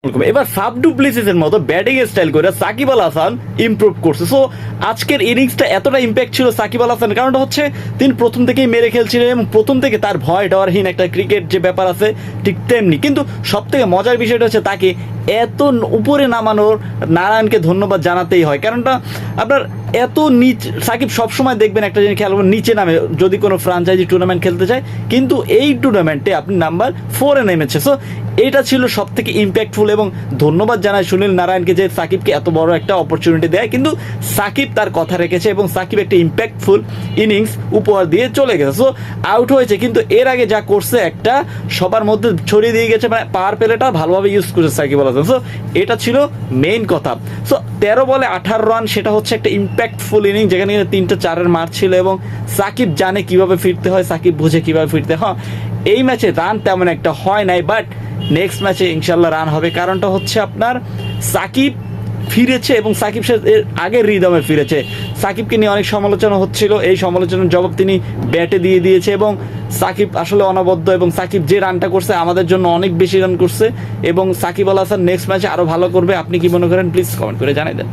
এবার সাব ডুপ্লেসিসের মতো batting style করে সাকিব আল হাসান ইমপ্রুভ করছে। সো আজকের ইনিংসটা এতটা ইম্প্যাক্ট ছিল সাকিব আল হাসানের, কারণটা হচ্ছে তিনি প্রথম থেকেই মেরে খেলছিলেন এবং প্রথম থেকে তার ভয় ডরহীন একটা ক্রিকেট যে ব্যাপার আছে ঠিক তেমনি। কিন্তু সব থেকে মজার বিষয়টা হচ্ছে তাকে এত উপরে নামানোর নারায়ণকে ধন্যবাদ জানাতেই হয়, কারণটা আপনার এত নিচ সাকিব সবসময় দেখবেন একটা জিনিস খেয়াল করবেন, নিচে নামে যদি কোনো ফ্রাঞ্চাইজি টুর্নামেন্ট খেলতে চায়, কিন্তু এই টুর্নামেন্টে আপনি নাম্বার 4-এ নেমেছে। সো এটা ছিল সব থেকে ইম্প্যাক্টফুল এবং ধন্যবাদ জানায় সুনীল নারায়ণকে যে সাকিবকে এত বড় একটা অপরচুনিটি দেয়, কিন্তু সাকিব তার কথা রেখেছে এবং সাকিব একটা ইম্প্যাক্টফুল ইনিংস উপহার দিয়ে চলে গেছে। সো আউট হয়েছে, কিন্তু এর আগে যা করছে একটা সবার মধ্যে ছড়িয়ে দিয়ে গেছে, মানে পাওয়ার প্লেটা ভালোভাবে ইউজ করেছে সাকিব আল হাসান। সো এটা ছিল মেইন কথা। সো 13 বলে 18 রান, সেটা হচ্ছে একটা ইম্প্যাক্টফুল ইনিংস যেখানে 3টা 4-এর মার ছিল এবং সাকিব জানে কিভাবে ফিরতে হয়, সাকিব বুঝে কিভাবে ফিরতে হয়। এই ম্যাচে রান তেমন একটা হয় নাই, বাট নেক্সট ম্যাচে ইনশাল্লাহ রান হবে, কারণটা হচ্ছে আপনার সাকিব ফিরেছে এবং সাকিব এর আগের রিদমে ফিরেছে। সাকিবকে নিয়ে অনেক সমালোচনা হচ্ছিল, এই সমালোচনার জবাব তিনি ব্যাটে দিয়ে দিয়েছে এবং সাকিব আসলে অনবদ্য এবং সাকিব যে রানটা করছে আমাদের জন্য অনেক বেশি রান করছে এবং সাকিব আল হাসান নেক্সট ম্যাচে আরও ভালো করবে। আপনি কি মনে করেন প্লিজ কমেন্ট করে জানাই দেন।